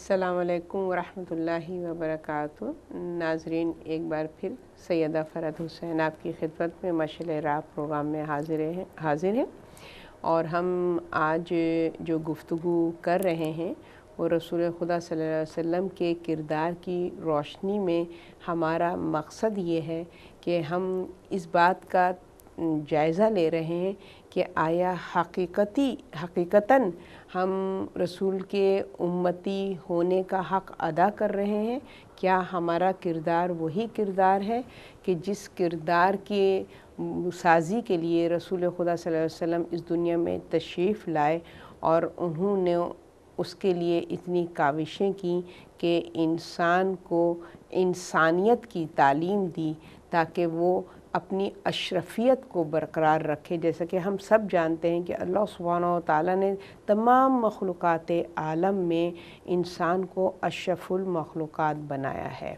السلام علیکم ورحمۃ اللہ وبرکاتہ۔ ناظرین، ایک بار پھر سیدہ فرحت حسین آپ کی خدمت میں مشعل راہ پروگرام میں حاضر ہیں اور ہم آج جو گفتگو کر رہے ہیں وہ رسول خدا صلی اللہ علیہ وسلم کے کردار کی روشنی میں ہمارا مقصد یہ ہے کہ ہم اس بات کا جائزہ لے رہے ہیں کہ آیا حقیقتاً ہم رسول کے امتی ہونے کا حق ادا کر رہے ہیں؟ کیا ہمارا کردار وہی کردار ہے کہ جس کردار کے سازی کے لیے رسول خدا صلی اللہ علیہ وسلم اس دنیا میں تشریف لائے اور انہوں نے اس کے لیے اتنی کاوشیں کی کہ انسان کو انسانیت کی تعلیم دی تاکہ وہ اپنی اشرفیت کو برقرار رکھے؟ جیسا کہ ہم سب جانتے ہیں کہ اللہ سبحانہ و تعالیٰ نے تمام مخلوقات عالم میں انسان کو اشرف المخلوقات بنایا ہے۔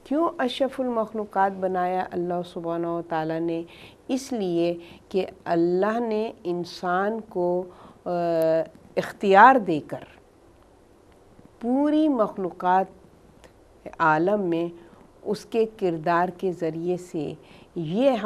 کیوں اشرف المخلوقات بنایا اللہ سبحانہ و تعالیٰ نے؟ اس لیے کہ اللہ نے انسان کو اختیار دے کر پوری مخلوقات عالم میں اس کے کردار کے ذریعے سے یہ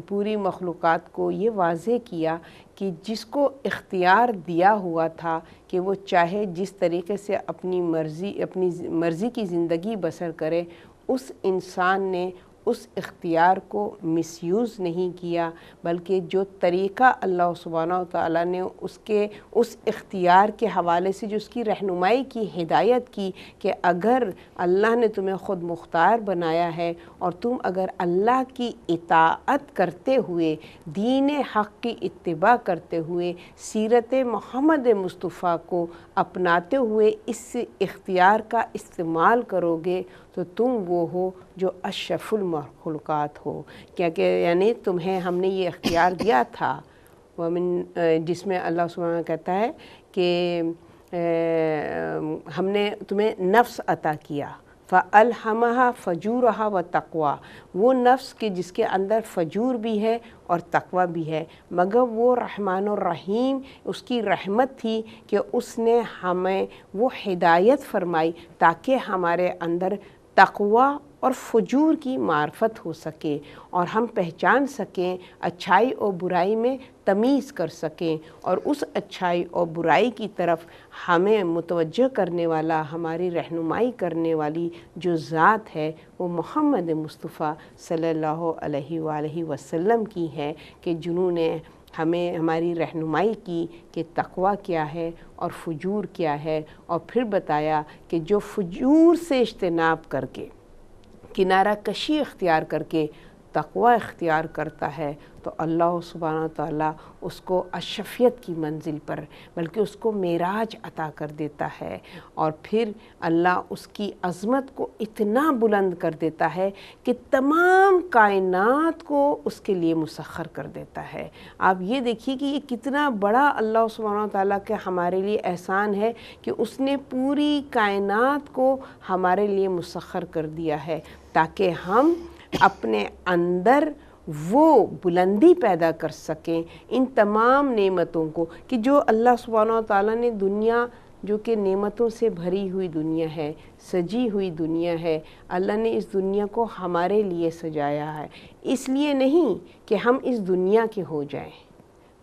پوری مخلوقات کو یہ واضح کیا کہ جس کو اختیار دیا ہوا تھا کہ وہ چاہے جس طریقے سے اپنی مرضی کی زندگی بسر کرے، اس انسان نے اس اختیار کو مس یوز نہیں کیا، بلکہ جو طریقہ اللہ سبحانہ و تعالیٰ نے اس اختیار کے حوالے سے جو اس کی رہنمائی کی، ہدایت کی کہ اگر اللہ نے تمہیں خود مختار بنایا ہے اور تم اگر اللہ کی اطاعت کرتے ہوئے، دین حق کی اتباع کرتے ہوئے، سیرت محمد مصطفیٰ کو اپناتے ہوئے اس اختیار کا استعمال کرو گے تو تم وہ ہو جو اشرف المخلوقات ہو۔ کہ یعنی تمہیں ہم نے یہ اختیار دیا تھا، جس میں اللہ سبحانہ کہتا ہے کہ ہم نے تمہیں نفس عطا کیا، فَأَلْحَمَهَا فَجُورَهَا وَتَقْوَى، وہ نفس کے جس کے اندر فجور بھی ہے اور تقوی بھی ہے، مگر وہ رحمان الرحیم اس کی رحمت تھی کہ اس نے ہمیں وہ ہدایت فرمائی تاکہ ہمارے اندر تقوی اور فجور کی معرفت ہو سکے اور ہم پہچان سکیں، اچھائی اور برائی میں تمیز کر سکیں، اور اس اچھائی اور برائی کی طرف ہمیں متوجہ کرنے والا، ہماری رہنمائی کرنے والی جو ذات ہے وہ محمد مصطفیٰ صلی اللہ علیہ وآلہ وسلم کی ہے، کہ جنہوں نے ہمیں ہماری رہنمائی کی کہ تقوی کیا ہے اور فجور کیا ہے، اور پھر بتایا کہ جو فجور سے اجتناب کر کے، کنارہ کشی اختیار کر کے تقوی اختیار کرتا ہے تو اللہ سبحانہ تعالیٰ اس کو اشرفیت کی منزل پر، بلکہ اس کو معراج عطا کر دیتا ہے، اور پھر اللہ اس کی عظمت کو اتنا بلند کر دیتا ہے کہ تمام کائنات کو اس کے لیے مسخر کر دیتا ہے۔ آپ یہ دیکھیے کہ یہ کتنا بڑا اللہ سبحانہ تعالیٰ کے ہمارے لیے احسان ہے کہ اس نے پوری کائنات کو ہمارے لیے مسخر کر دیا ہے تاکہ ہم اپنے اندر وہ بلندی پیدا کر سکیں ان تمام نعمتوں کو، کہ جو اللہ سبحانہ تعالیٰ نے دنیا، جو کہ نعمتوں سے بھری ہوئی دنیا ہے، سجی ہوئی دنیا ہے، اللہ نے اس دنیا کو ہمارے لیے سجایا ہے، اس لیے نہیں کہ ہم اس دنیا کے ہو جائیں،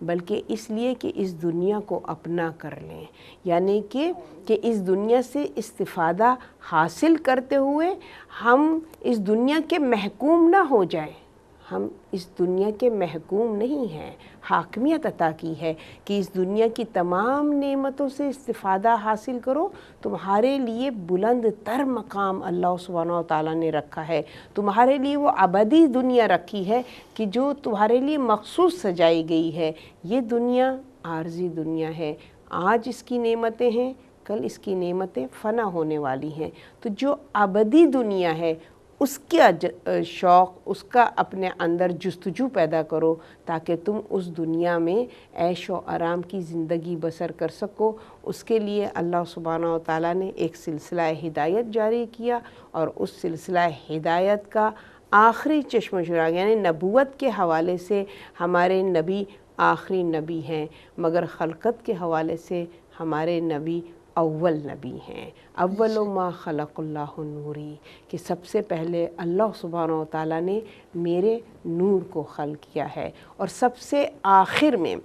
بلکہ اس لیے کہ اس دنیا کو اپنا کر لیں، یعنی کہ اس دنیا سے استفادہ حاصل کرتے ہوئے ہم اس دنیا کے محکوم نہ ہو جائیں۔ ہم اس دنیا کے محکوم نہیں ہیں، حاکمیت عطا کی ہے کہ اس دنیا کی تمام نعمتوں سے استفادہ حاصل کرو، تمہارے لیے بلند تر مقام اللہ سبحانہ و تعالیٰ نے رکھا ہے، تمہارے لیے وہ ابدی دنیا رکھی ہے کہ جو تمہارے لیے مخصوص سجائی گئی ہے۔ یہ دنیا عارضی دنیا ہے، آج اس کی نعمتیں ہیں، کل اس کی نعمتیں فنا ہونے والی ہیں، تو جو ابدی دنیا ہے اس کا شوق، اس کا اپنے اندر جستجو پیدا کرو تاکہ تم اس دنیا میں عیش و آرام کی زندگی بسر کر سکو۔ اس کے لیے اللہ سبحانہ و تعالیٰ نے ایک سلسلہ ہدایت جاری کیا، اور اس سلسلہ ہدایت کا آخری چشم و چراغ یعنی نبوت کے حوالے سے ہمارے نبی آخری نبی ہیں، مگر خلقت کے حوالے سے ہمارے نبی اول نبی ہیں، اول ما خلق اللہ نوری، کہ سب سے پہلے اللہ سبحانہ و تعالیٰ نے میرے نور کو خلق کیا ہے، اور سب سے آخر میں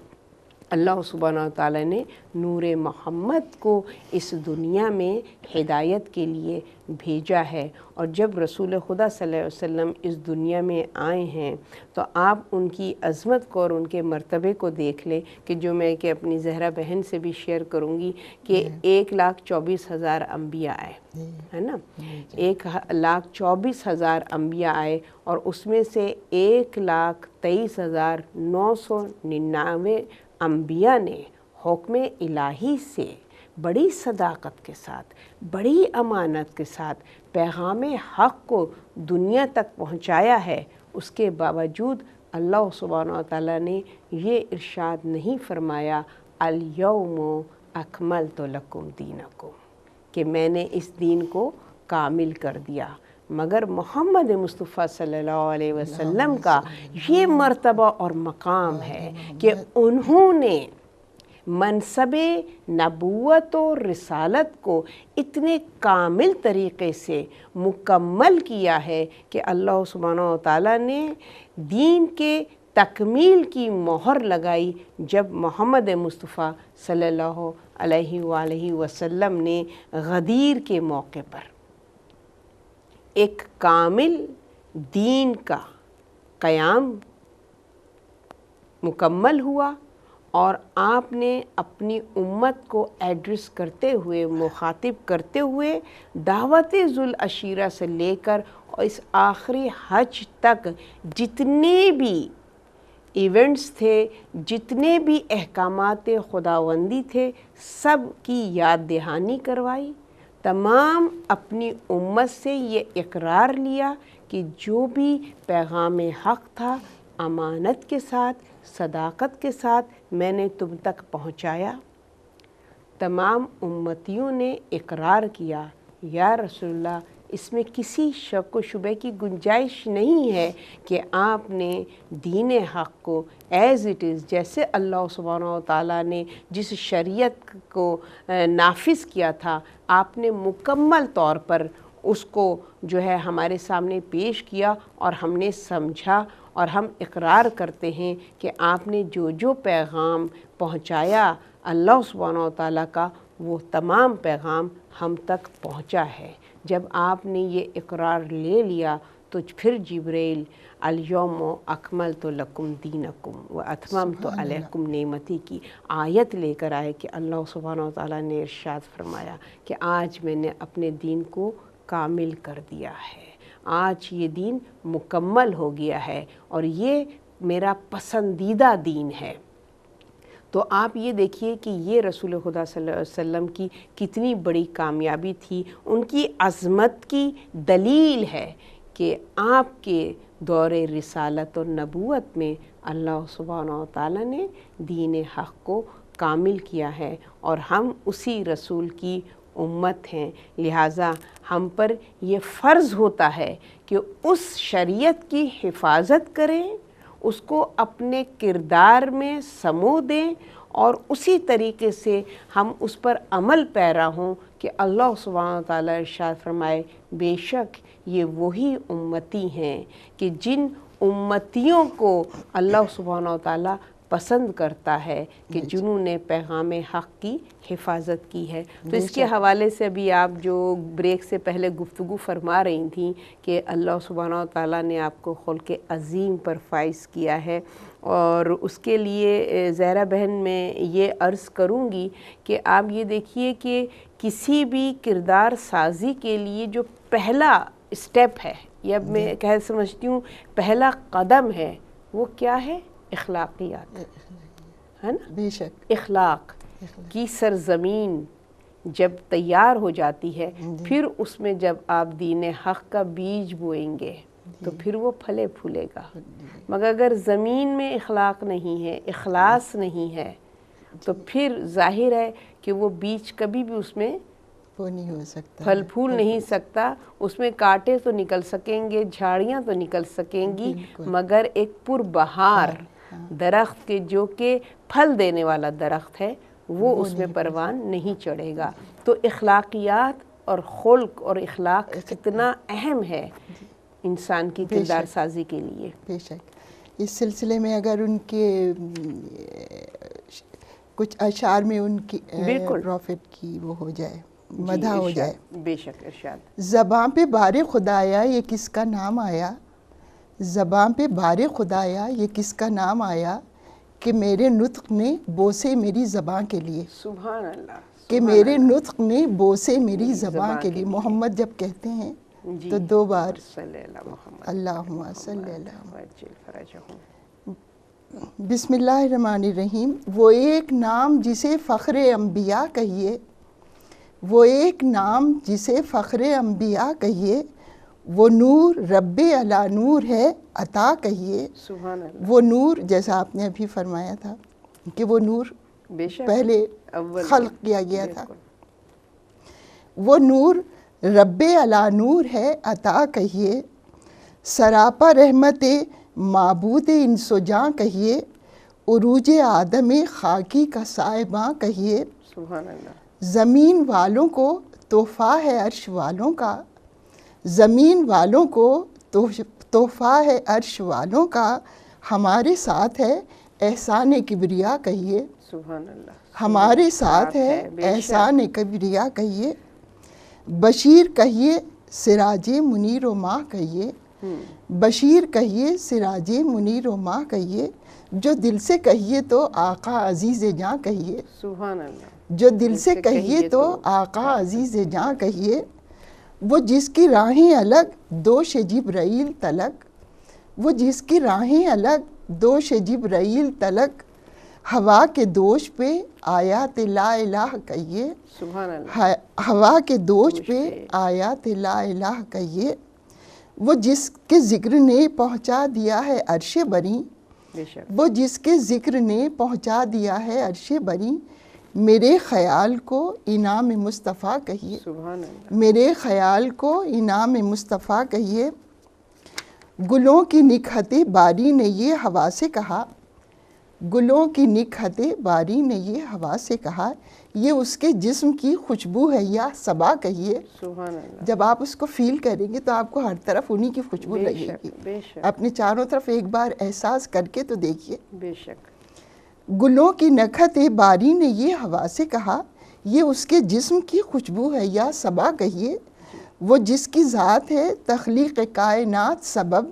اللہ سبحانہ و تعالیٰ نے نور محمد کو اس دنیا میں ہدایت کے لیے بھیجا ہے۔ اور جب رسول خدا صلی اللہ علیہ وسلم اس دنیا میں آئے ہیں تو آپ ان کی عظمت کو اور ان کے مرتبے کو دیکھ لیں، کہ جو میں کہ اپنی زہرا بہن سے بھی شیئر کروں گی کہ 1,24,000 انبیاء آئے، ہے نا، 1,24,000 انبیاء آئے، اور اس میں سے 1,23,999 انبیاء نے حکم الہی سے بڑی صداقت کے ساتھ، بڑی امانت کے ساتھ پیغام حق کو دنیا تک پہنچایا ہے۔ اس کے باوجود اللہ سبحانہ و تعالیٰ نے یہ ارشاد نہیں فرمایا الیوم اکملت لکم دینکم، کہ میں نے اس دین کو کامل کر دیا، مگر محمد مصطفیٰ صلی اللہ علیہ وسلم کا یہ مرتبہ اور مقام ہے کہ انہوں نے منصب نبوت و رسالت کو اتنے کامل طریقے سے مکمل کیا ہے کہ اللہ سبحانہ و تعالیٰ نے دین کے تکمیل کی مہر لگائی جب محمد مصطفیٰ صلی اللہ علیہ وآلہ وسلم نے غدیر کے موقع پر ایک کامل دین کا قیام مکمل ہوا، اور آپ نے اپنی امت کو ایڈریس کرتے ہوئے، مخاطب کرتے ہوئے، دعوت ذوالعشیرہ سے لے کر اس آخری حج تک جتنے بھی ایونٹس تھے، جتنے بھی احکامات خداوندی تھے، سب کی یاد دہانی کروائی۔ تمام اپنی امت سے یہ اقرار لیا کہ جو بھی پیغام حق تھا امانت کے ساتھ، صداقت کے ساتھ میں نے تم تک پہنچایا۔ تمام امتیوں نے اقرار کیا، یا رسول اللہ اس میں کسی شک و شبہ کی گنجائش نہیں ہے کہ آپ نے دین حق کو ایز اٹ از، جیسے اللہ سبحانہ و تعالیٰ نے جس شریعت کو نافذ کیا تھا، آپ نے مکمل طور پر اس کو جو ہے ہمارے سامنے پیش کیا، اور ہم نے سمجھا، اور ہم اقرار کرتے ہیں کہ آپ نے جو جو پیغام پہنچایا اللہ سبحانہ و تعالیٰ کا، وہ تمام پیغام ہم تک پہنچا ہے۔ جب آپ نے یہ اقرار لے لیا تو پھر جبریل الیوم اکملت لکم دینکم واتممت علیکم نعمتی کی آیت لے کر آئے کہ اللہ سبحانہ و تعالیٰ نے ارشاد فرمایا کہ آج میں نے اپنے دین کو کامل کر دیا ہے، آج یہ دین مکمل ہو گیا ہے، اور یہ میرا پسندیدہ دین ہے۔ تو آپ یہ دیکھیے کہ یہ رسول خدا صلی اللہ علیہ وسلم کی کتنی بڑی کامیابی تھی، ان کی عظمت کی دلیل ہے کہ آپ کے دور رسالت اور نبوت میں اللہ سبحانہ و تعالیٰ نے دین حق کو کامل کیا ہے، اور ہم اسی رسول کی امت ہیں، لہٰذا ہم پر یہ فرض ہوتا ہے کہ اس شریعت کی حفاظت کریں، اس کو اپنے کردار میں سمو دیں، اور اسی طریقے سے ہم اس پر عمل پیرا ہوں کہ اللہ سبحانہ و تعالیٰ ارشاد فرمائے بے شک یہ وہی امتی ہیں کہ جن امتیوں کو اللہ سبحانہ و تعالیٰ پسند کرتا ہے، کہ جنہوں نے پیغام حق کی حفاظت کی ہے۔ تو اس کے حوالے سے ابھی آپ جو بریک سے پہلے گفتگو فرما رہی تھیں کہ اللہ سبحانہ و تعالیٰ نے آپ کو خلق عظیم پر فائز کیا ہے، اور اس کے لیے زہرا بہن میں یہ عرض کروں گی کہ آپ یہ دیکھیے کہ کسی بھی کردار سازی کے لیے جو پہلا اسٹیپ ہے، یا میں کہہ سمجھتی ہوں پہلا قدم ہے، وہ کیا ہے؟ اخلاقیات، ہے نا؟ بے شک اخلاق کی سرزمین جب تیار ہو جاتی ہے، پھر اس میں جب آپ دین حق کا بیج بوئیں گے تو پھر وہ پھلے پھولے گا۔ مگر اگر زمین میں اخلاق نہیں ہے، اخلاص نہیں ہے، تو پھر ظاہر ہے کہ وہ بیج کبھی بھی اس میں وہ نہیں ہو سکتا، پھل پھول نہیں سکتا۔ اس میں کانٹے تو نکل سکیں گے، جھاڑیاں تو نکل سکیں گی، مگر ایک پر بہار درخت کے جو کہ پھل دینے والا درخت ہے وہ اس میں پروان نہیں چڑھے گا. تو اخلاقیات اور خلق اور اخلاق کتنا اہم ہے انسان کی کردار سازی کے لیے. بے شک. اس سلسلے میں اگر ان کے کچھ اشعار میں ان کی پروفٹ کی وہ ہو جائے، مدح ہو جائے. بے شک ارشاد. زباں پہ بار خدایا یہ کس کا نام آیا، زباں پہ بار خدایا یہ کس کا نام آیا، کہ میرے نطق میں بوسے میری زباں کے لیے. سبحان اللہ. کہ میرے نطق میں بوسے میری زباں کے لیے. محمد جب کہتے ہیں تو 2 بار اللہم صلی اللہ. بسم اللہ الرحمن الرحیم. وہ ایک نام جسے فخر انبیاء کہیے، وہ ایک نام جسے فخر انبیاء کہیے، وہ نور رب علی نور ہے عطا کہیے. سبحان اللہ. وہ نور جیسا آپ نے ابھی فرمایا تھا کہ وہ نور پہلے خلق کیا گیا تھا. وہ نور رب علی نور ہے عطا کہیے، سراپا رحمت معبود انس و جاں کہیے، عروج آدم خاکی کا سائباں کہیے. سبحان اللہ. زمین والوں کو تحفہ ہے عرش والوں کا، زمین والوں کو تحفہ ہے عرش والوں کا، ہمارے ساتھ ہے احسان کبریا کہیے. سبحان اللہ. ہمارے ساتھ ہے احسان کبریا کہیے. بشیر کہیے سراج منیر و ماہ کہیے، بشیر کہیے سراج منیر و ماہ کہیے، جو دل سے کہیے تو آقا عزیز جاں کہیے. سبحان اللہ. جو دل سے کہیے تو آقا عزیز جاں کہیے. وہ جس کی راہیں الگ دوش جبرائیل تلک، وہ جس کی راہیں الگ دوش جبرائیل تلک، ہوا کے دوش پہ آیات لا الہ کہیے. سبحان اللہ. ہوا کے دوش پہ آیات لا الہ کہیے. وہ جس کے ذکر نے پہنچا دیا ہے عرش بری، وہ جس کے ذکر نے پہنچا دیا ہے عرش بری، میرے خیال کو انعام مصطفیٰ کہیے. سبحان اللہ. میرے خیال کو انعام مصطفیٰ کہیے. گلوں کی نکہت باری نے یہ ہوا سے کہا، گلوں کی نکہت باری نے یہ ہوا سے کہا، یہ اس کے جسم کی خوشبو ہے یا صبا کہیے. سبحان اللہ. جب آپ اس کو فیل کریں گے تو آپ کو ہر طرف انہی کی خوشبو لگے گی. اپنے چاروں طرف ایک بار احساس کر کے تو دیکھیے. بے شک. گلوں کی نکہت باری نے یہ ہوا سے کہا، یہ اس کے جسم کی خوشبو ہے یا صبا کہیے. وہ جس کی ذات ہے تخلیق کائنات سبب،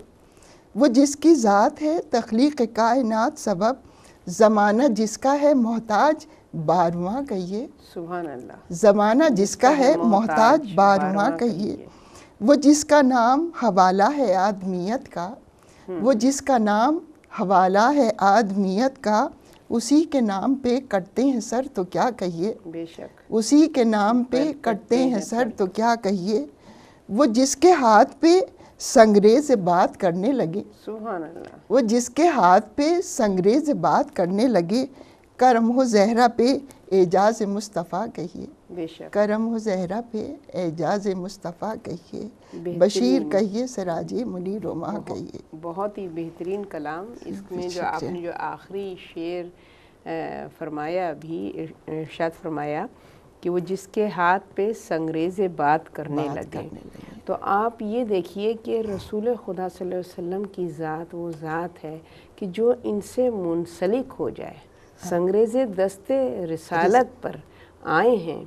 وہ جس کی ذات ہے تخلیق کائنات سبب، زمانہ جس کا ہے محتاج بارواں کہیے. سبحان اللہ. زمانہ جس کا ہے محتاج بارواں کہیے. وہ جس کا نام حوالہ ہے آدمیت کا، وہ جس کا نام حوالہ ہے آدمیت کا، اسی کے نام پہ کٹتے ہیں سر تو کیا کہیے. بے شک. اسی کے نام پہ کٹتے ہیں سر تو کیا کہیے. وہ جس کے ہاتھ پہ سنگریز بات کرنے لگے، سبحان اللہ. وہ جس کے ہاتھ پہ سنگریز بات کرنے لگے، کرم ہو زہرا پہ اعجاز مصطفیٰ کہیے. بے شک. کرم ہو زہرا پہ اعجاز مصطفیٰ کہیے. بشیر کہیے سراج منیر و ماہ کہیے. بہت ہی بہترین کلام. اس میں جو آپ نے جو آخری شعر فرمایا ابھی ارشاد فرمایا کہ وہ جس کے ہاتھ پہ سنگریز بات کرنے لگے، تو آپ یہ دیکھیے کہ رسول خدا صلی اللہ علیہ وسلم کی ذات وہ ذات ہے کہ جو ان سے منسلک ہو جائے. سنگریز دست رسالت پر آئے ہیں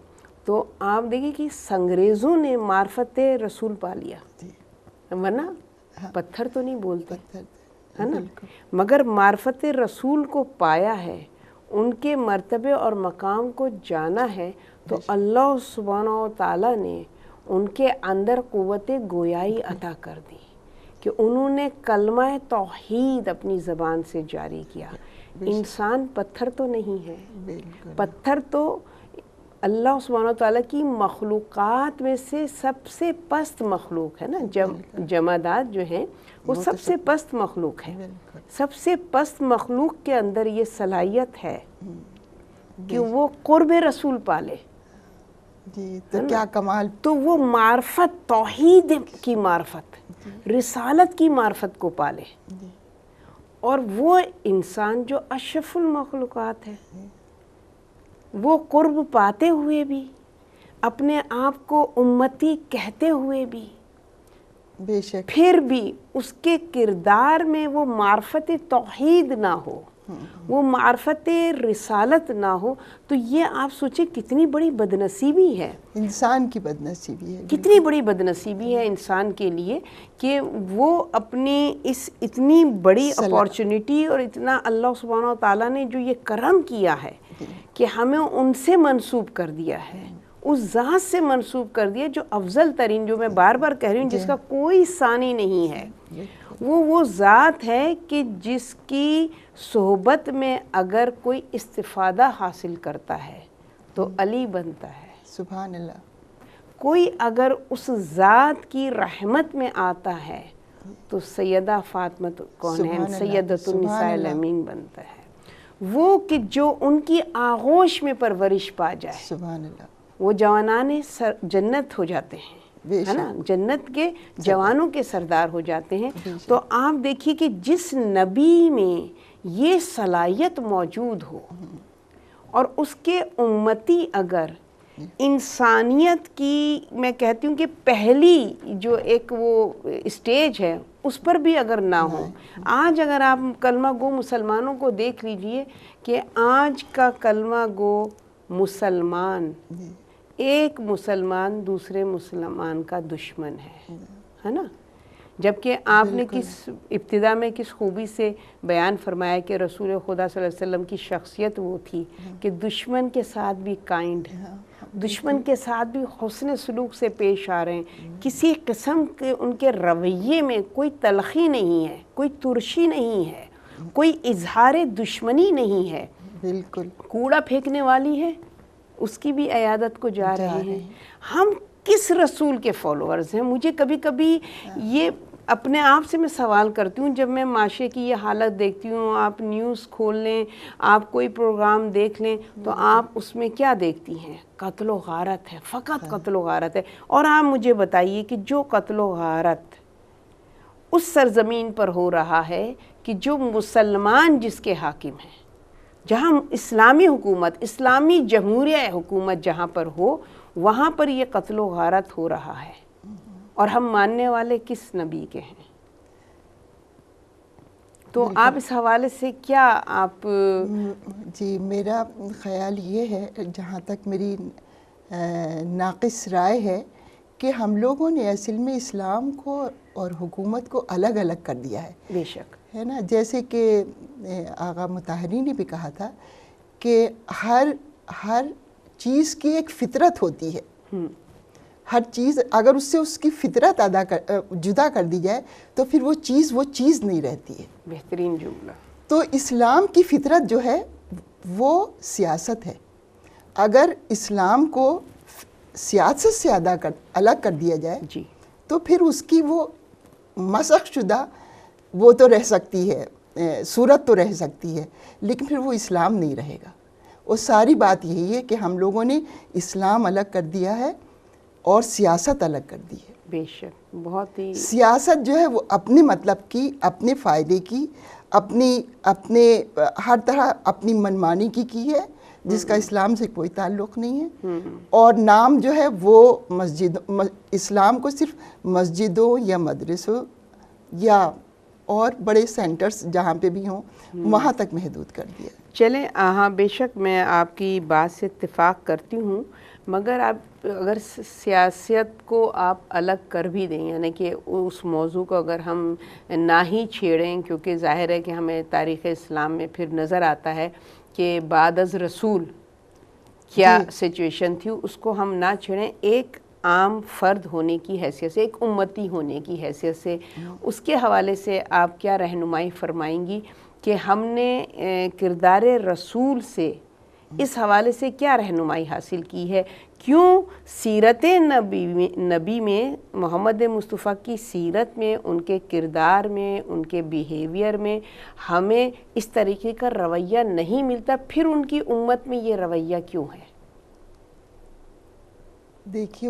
تو آپ دیکھیں کہ سنگریزوں نے معرفت رسول پا لیا، ورنہ پتھر تو نہیں بولتے ہے نا، مگر معرفت رسول کو پایا ہے، ان کے مرتبے اور مقام کو جانا ہے، تو اللہ سبحانہ و تعالیٰ نے ان کے اندر قوت گویائی عطا کر دی کہ انہوں نے کلمہ توحید اپنی زبان سے جاری کیا. انسان پتھر تو نہیں ہے، پتھر تو اللہ سبحانہ و تعالیٰ کی مخلوقات میں سے سب سے پست مخلوق ہے نا. جمادات جو ہیں وہ سب سے پست مخلوق ہے. سب سے پست مخلوق کے اندر یہ صلاحیت ہے کہ وہ قرب رسول پالے. تو کیا کمال. تو وہ معرفت توحید کی معرفت، رسالت کی معرفت کو پالے. اور وہ انسان جو اشرف المخلوقات ہے، وہ قرب پاتے ہوئے بھی، اپنے آپ کو امتی کہتے ہوئے بھی، بے شک پھر بھی اس کے کردار میں وہ معرفت توحید نہ ہو، وہ معرفت رسالت نہ ہو، تو یہ آپ سوچیں کتنی بڑی بدنصیبی ہے، انسان کی بدنصیبی ہے، کتنی بڑی بدنصیبی ہے انسان کے لیے کہ وہ اپنی اس اتنی بڑی اپارچونٹی اور اتنا اللہ سبحانہ و تعالیٰ نے جو یہ کرم کیا ہے کہ ہمیں ان سے منسوب کر دیا ہے، اس ذات سے منسوب کر دیا جو افضل ترین، جو میں بار بار کہہ رہی ہوں جس کا کوئی ثانی نہیں ہے، وہ ذات ہے کہ جس کی صحبت میں اگر کوئی استفادہ حاصل کرتا ہے تو علی بنتا ہے، سبحان اللہ، کوئی اگر اس ذات کی رحمت میں آتا ہے تو سیدہ فاطمہ کون ہے، سیدۃ النساء الامین بنتا ہے، وہ کہ جو ان کی آغوش میں پرورش پا جائے، سبحان اللہ، وہ جوانان جنت ہو جاتے ہیں، ہے نا، جنت کے جوانوں کے سردار ہو جاتے ہیں۔ تو آپ دیکھیے کہ جس نبی میں یہ صلاحیت موجود ہو اور اس کے امتی اگر انسانیت کی، میں کہتی ہوں کہ پہلی جو ایک وہ اسٹیج ہے اس پر بھی اگر نہ ہو، آج اگر آپ کلمہ گو مسلمانوں کو دیکھ لیجئے کہ آج کا کلمہ گو مسلمان، ایک مسلمان دوسرے مسلمان کا دشمن ہے نا، جبکہ آپ نے کس ابتدا میں کس خوبی سے بیان فرمایا کہ رسول خدا صلی اللہ علیہ وسلم کی شخصیت وہ تھی کہ دشمن کے ساتھ بھی کائنڈ، دشمن کے ساتھ بھی حسن سلوک سے پیش آ رہے ہیں، کسی قسم کے ان کے رویے میں کوئی تلخی نہیں ہے، کوئی ترشی نہیں ہے، کوئی اظہار دشمنی نہیں ہے، بالکل کوڑا پھینکنے والی ہے اس کی بھی عیادت کو جا رہے ہیں۔ ہم کس رسول کے فالوورز ہیں؟ مجھے کبھی کبھی یہ اپنے آپ سے میں سوال کرتی ہوں، جب میں معاشرے کی یہ حالت دیکھتی ہوں، آپ نیوز کھول لیں، آپ کوئی پروگرام دیکھ لیں تو آپ اس میں کیا دیکھتی ہیں؟ قتل و غارت ہے، فقط قتل و غارت ہے۔ اور آپ مجھے بتائیے کہ جو قتل و غارت اس سرزمین پر ہو رہا ہے کہ جو مسلمان جس کے حاکم ہیں، جہاں اسلامی حکومت، اسلامی جمہوریہ حکومت جہاں پر ہو، وہاں پر یہ قتل و غارت ہو رہا ہے، اور ہم ماننے والے کس نبی کے ہیں؟ تو آپ اس حوالے سے کیا آپ؟ جی میرا خیال یہ ہے، جہاں تک میری ناقص رائے ہے، کہ ہم لوگوں نے اصل میں اسلام کو اور حکومت کو الگ الگ کر دیا ہے، بے شک ہے نا، جیسے کہ آغا مطہری نے بھی کہا تھا کہ ہر چیز کی ایک فطرت ہوتی ہے، ہر چیز اگر اس سے اس کی فطرت جدا کر دی جائے تو پھر وہ چیز نہیں رہتی ہے۔ بہترین جملہ۔ تو اسلام کی فطرت جو ہے وہ سیاست ہے، اگر اسلام کو سیاست سے الگ کر دیا جائے جی تو پھر اس کی وہ مسخ شدہ وہ تو رہ سکتی ہے، صورت تو رہ سکتی ہے، لیکن پھر وہ اسلام نہیں رہے گا۔ اور ساری بات یہی ہے کہ ہم لوگوں نے اسلام الگ کر دیا ہے اور سیاست الگ کر دی ہے۔ بے شک، بہت ہی سیاست جو ہے وہ اپنے مطلب کی، اپنے فائدے کی، اپنے ہر طرح اپنی منمانی کی ہے، جس کا اسلام سے کوئی تعلق نہیں ہے، اور نام جو ہے وہ اسلام کو صرف مسجدوں یا مدرسوں یا اور بڑے سینٹرز جہاں پہ بھی ہوں وہاں تک محدود کر دیا۔ چلیں، ہاں بے شک میں آپ کی بات سے اتفاق کرتی ہوں، مگر آپ اگر سیاست کو آپ الگ کر بھی دیں، یعنی کہ اس موضوع کو اگر ہم نہ ہی چھیڑیں، کیونکہ ظاہر ہے کہ ہمیں تاریخ اسلام میں پھر نظر آتا ہے کہ بعد از رسول کیا سچویشن تھی، اس کو ہم نہ چھیڑیں، ایک عام فرد ہونے کی حیثیت سے، ایک امتی ہونے کی حیثیت سے اس کے حوالے سے آپ کیا رہنمائی فرمائیں گی کہ ہم نے کردار رسول سے اس حوالے سے کیا رہنمائی حاصل کی ہے؟ کیوں سیرت نبی میں، محمد مصطفیٰ کی سیرت میں، ان کے کردار میں، ان کے بیہیویئر میں ہمیں اس طریقے کا رویہ نہیں ملتا، پھر ان کی امت میں یہ رویہ کیوں ہے؟ دیکھیے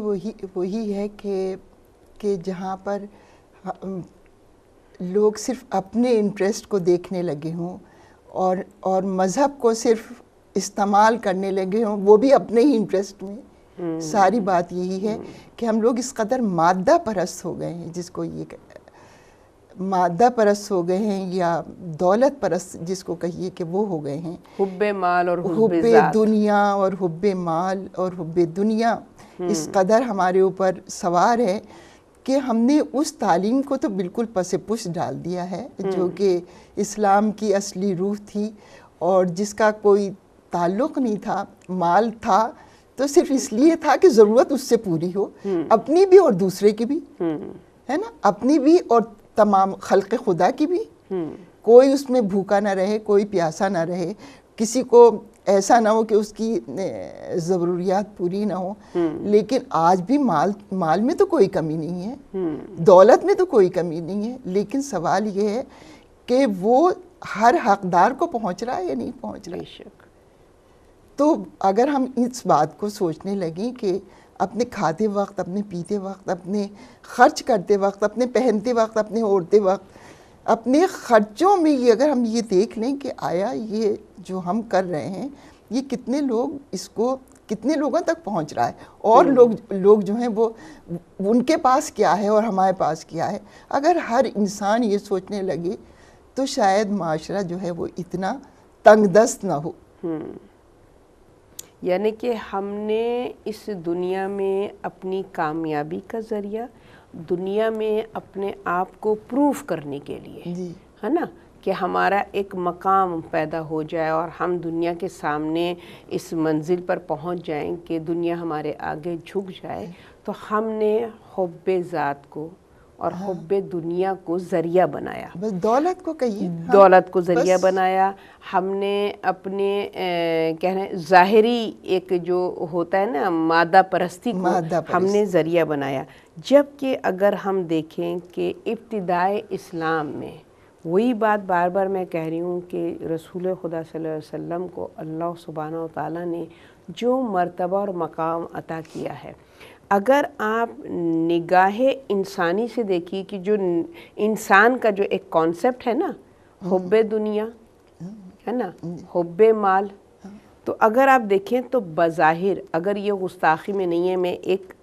وہی ہے کہ جہاں پر لوگ صرف اپنے انٹرسٹ کو دیکھنے لگے ہوں اور مذہب کو صرف استعمال کرنے لگے ہوں، وہ بھی اپنے ہی انٹرسٹ میں. ساری بات یہی ہے کہ ہم لوگ اس قدر مادہ پرست ہو گئے ہیں، جس کو یہ مادہ پرست ہو گئے ہیں یا دولت پرست جس کو کہیے کہ وہ ہو گئے ہیں. حب مال اور حب دنیا اور حب مال اور حب دنیا اس قدر ہمارے اوپر سوار ہے کہ ہم نے اس تعلیم کو تو بالکل پس پش ڈال دیا ہے جو کہ اسلام کی اصلی روح تھی، اور جس کا کوئی تعلق نہیں تھا. مال تھا تو صرف اس لیے تھا کہ ضرورت اس سے پوری ہو، اپنی بھی اور دوسرے کی بھی، ہے نا، اپنی بھی اور تمام خلق خدا کی بھی. کوئی اس میں بھوکا نہ رہے، کوئی پیاسا نہ رہے، کسی کو ایسا نہ ہو کہ اس کی ضروریات پوری نہ ہو. لیکن آج بھی مال میں تو کوئی کمی نہیں ہے، دولت میں تو کوئی کمی نہیں ہے، لیکن سوال یہ ہے کہ وہ ہر حقدار کو پہنچ رہا ہے یا نہیں پہنچ رہا. بے شک. تو اگر ہم اس بات کو سوچنے لگیں کہ اپنے کھاتے وقت، اپنے پیتے وقت، اپنے خرچ کرتے وقت، اپنے پہنتے وقت، اپنے اوڑھتے وقت، اپنے خرچوں میں یہ اگر ہم یہ دیکھ لیں کہ آیا یہ جو ہم کر رہے ہیں یہ کتنے لوگوں تک پہنچ رہا ہے، اور لوگ جو ہیں وہ ان کے پاس کیا ہے اور ہمارے پاس کیا ہے. اگر ہر انسان یہ سوچنے لگے تو شاید معاشرہ جو ہے وہ اتنا تنگ دست نہ ہو. یعنی کہ ہم نے اس دنیا میں اپنی کامیابی کا ذریعہ، دنیا میں اپنے آپ کو پروف کرنے کے لیے، ہے نا، کہ ہمارا ایک مقام پیدا ہو جائے اور ہم دنیا کے سامنے اس منزل پر پہنچ جائیں کہ دنیا ہمارے آگے جھک جائے، تو ہم نے حب ذات کو اور حب دنیا کو ذریعہ بنایا. بس دولت کو کہیے، دولت کو ذریعہ بنایا. ہم نے اپنے کہنے ظاہری ایک جو ہوتا ہے نا مادہ پرستی کو ہم نے ذریعہ بنایا. جبکہ اگر ہم دیکھیں کہ ابتدائے اسلام میں وہی بات بار بار میں کہہ رہی ہوں کہ رسول خدا صلی اللہ علیہ وسلم کو اللہ سبحانہ و تعالیٰ نے جو مرتبہ اور مقام عطا کیا ہے، اگر آپ نگاہ انسانی سے دیکھیے کہ جو انسان کا جو ایک کانسیپٹ ہے نا، حب دنیا ہے نا، حب مال، تو اگر آپ دیکھیں تو بظاہر، اگر یہ گستاخی میں نہیں ہے، میں ایک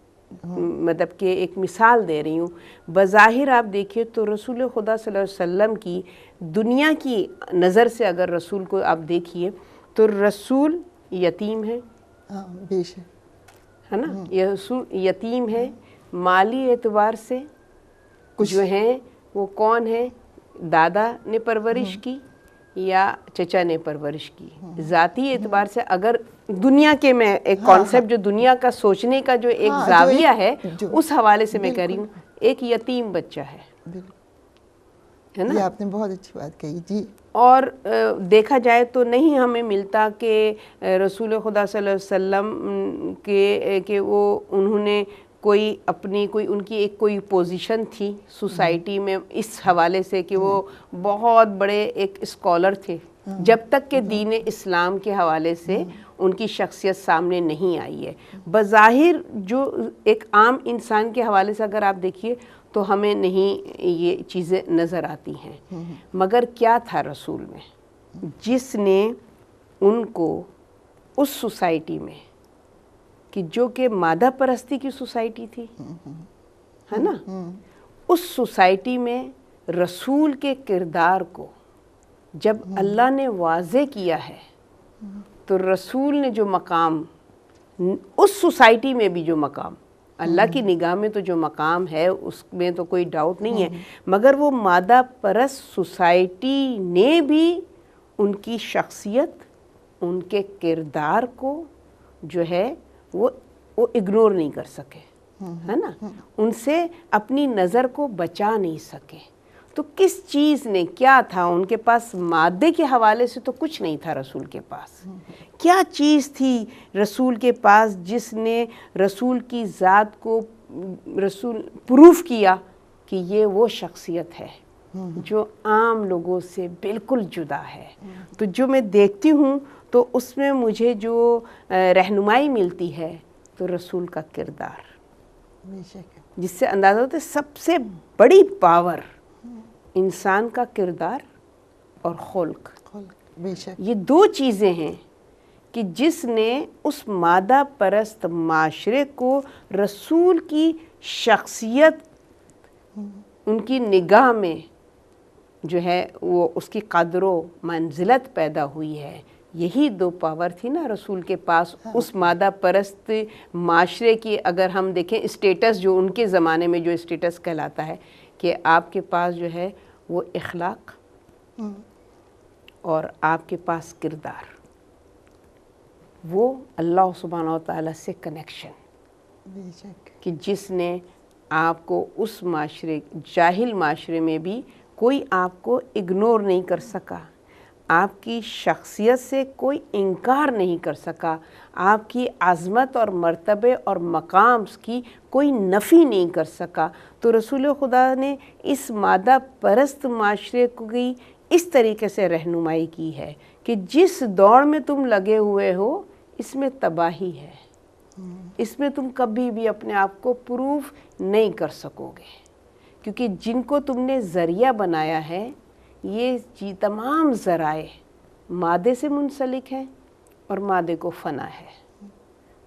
مطلب کہ ایک مثال دے رہی ہوں، بظاہر آپ دیکھیں تو رسول خدا صلی اللہ علیہ وسلم کی دنیا کی نظر سے اگر رسول کو آپ دیکھیے تو رسول یتیم ہے، بے شک، ہے نا، یتیم ہے. مالی اعتبار سے جو ہیں وہ کون ہے؟ دادا نے پرورش کی یا چچا نے پرورش کی. ذاتی اعتبار سے اگر دنیا کے میں ایک کانسیپٹ جو دنیا کا سوچنے کا جو ایک زاویہ ہے اس حوالے سے میں کہہ رہی ہوں، ایک یتیم بچہ ہے نا. یہ آپ نے بہت اچھی بات کہی. جی. اور دیکھا جائے تو نہیں ہمیں ملتا کہ رسول خدا صلی اللہ علیہ وسلم کہ وہ انہوں نے کوئی اپنی ان کی ایک کوئی پوزیشن تھی سوسائٹی میں اس حوالے سے کہ وہ بہت بڑے ایک اسکالر تھے، جب تک کہ دین اسلام کے حوالے سے ان کی شخصیت سامنے نہیں آئی ہے. بظاہر جو ایک عام انسان کے حوالے سے اگر آپ دیکھیے تو ہمیں نہیں یہ چیزیں نظر آتی ہیں. مگر کیا تھا رسول میں جس نے ان کو اس سوسائٹی میں کہ جو کہ مادہ پرستی کی سوسائٹی تھی، ہے نا، اس سوسائٹی میں رسول کے کردار کو جب اللہ نے واضح کیا ہے تو رسول نے جو مقام اس سوسائٹی میں بھی جو مقام اللہ کی نگاہ میں تو جو مقام ہے اس میں تو کوئی ڈاؤٹ نہیں ہے، مگر وہ مادہ پرست سوسائٹی نے بھی ان کی شخصیت، ان کے کردار کو جو ہے وہ اگنور نہیں کر سکے، ہے نا، ان سے اپنی نظر کو بچا نہیں سکے. تو کس چیز نے کیا تھا ان کے پاس؟ مادے کے حوالے سے تو کچھ نہیں تھا رسول کے پاس. کیا چیز تھی رسول کے پاس جس نے رسول کی ذات کو رسول پروف کیا کہ یہ وہ شخصیت ہے جو عام لوگوں سے بالکل جدا ہے. تو جو میں دیکھتی ہوں تو اس میں مجھے جو رہنمائی ملتی ہے تو رسول کا کردار، جس سے اندازہ ہوتا ہے سب سے بڑی پاور انسان کا کردار اور خلق. یہ دو چیزیں ہیں کہ جس نے اس مادہ پرست معاشرے کو رسول کی شخصیت ان کی نگاہ میں جو ہے وہ اس کی قدر و منزلت پیدا ہوئی ہے. یہی دو پاور تھی نا رسول کے پاس اس مادہ پرست معاشرے کی. اگر ہم دیکھیں اسٹیٹس جو ان کے زمانے میں جو اسٹیٹس کہلاتا ہے کہ آپ کے پاس جو ہے وہ اخلاق اور آپ کے پاس کردار، وہ اللہ سبحانہ و تعالیٰ سے کنیکشن، کہ جس نے آپ کو اس معاشرے جاہل معاشرے میں بھی کوئی آپ کو اگنور نہیں کر سکا، آپ کی شخصیت سے کوئی انکار نہیں کر سکا، آپ کی عظمت اور مرتبے اور مقام کی کوئی نفی نہیں کر سکا. تو رسول خدا نے اس مادہ پرست معاشرے کی اس طریقے سے رہنمائی کی ہے کہ جس دوڑ میں تم لگے ہوئے ہو اس میں تباہی ہے، اس میں تم کبھی بھی اپنے آپ کو پروف نہیں کر سکو گے، کیونکہ جن کو تم نے ذریعہ بنایا ہے یہ تمام ذرائع مادے سے منسلک ہیں اور مادے کو فنا ہے،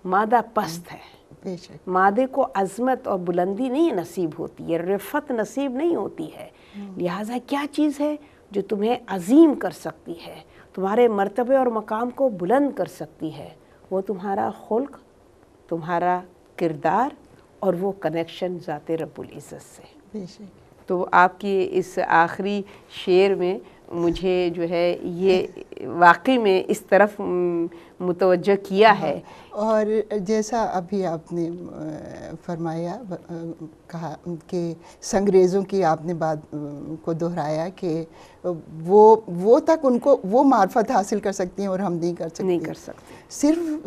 مادہ پست ہے. مادے کو عظمت اور بلندی نہیں نصیب ہوتی ہے، رفعت نصیب نہیں ہوتی ہے. لہٰذا کیا چیز ہے جو تمہیں عظیم کر سکتی ہے، تمہارے مرتبے اور مقام کو بلند کر سکتی ہے؟ وہ تمہارا خلق، تمہارا کردار اور وہ کنیکشن ذات رب العزت سے. تو آپ کی اس آخری شعر میں مجھے جو ہے یہ واقعی میں اس طرف متوجہ کیا ہے. اور جیسا ابھی آپ نے فرمایا، کہا کہ سنگریزوں کی آپ نے بات کو دہرایا کہ وہ تک ان کو وہ معرفت حاصل کر سکتی ہیں اور ہم نہیں کر سکتے.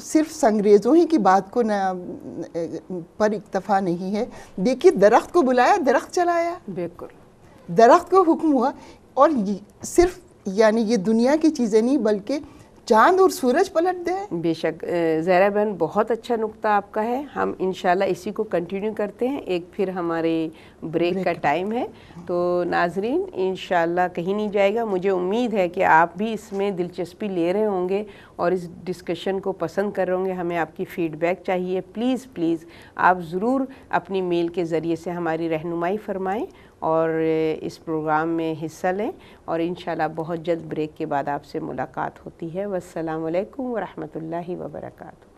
صرف سنگریزوں ہی کی بات کو پر اکتفا نہیں ہے. دیکھیے درخت کو بلایا، درخت چلایا، بالکل درخت کو حکم ہوا. اور صرف یعنی یہ دنیا کی چیزیں نہیں بلکہ چاند اور سورج پلٹ دے. بے شک زہرا بہن، بہت اچھا نقطہ آپ کا ہے. ہم انشاءاللہ اسی کو کنٹینیو کرتے ہیں. ایک پھر ہمارے بریک کا ٹائم ہے. تو ناظرین انشاءاللہ کہیں نہیں جائے گا. مجھے امید ہے کہ آپ بھی اس میں دلچسپی لے رہے ہوں گے اور اس ڈسکشن کو پسند کر رہے ہوں گے. ہمیں آپ کی فیڈ بیک چاہیے. پلیز آپ ضرور اپنی میل کے ذریعے سے ہماری رہنمائی فرمائیں اور اس پروگرام میں حصہ لیں. اور انشاءاللہ بہت جلد بریک کے بعد آپ سے ملاقات ہوتی ہے. والسلام علیکم ورحمۃ اللہ وبرکاتہ.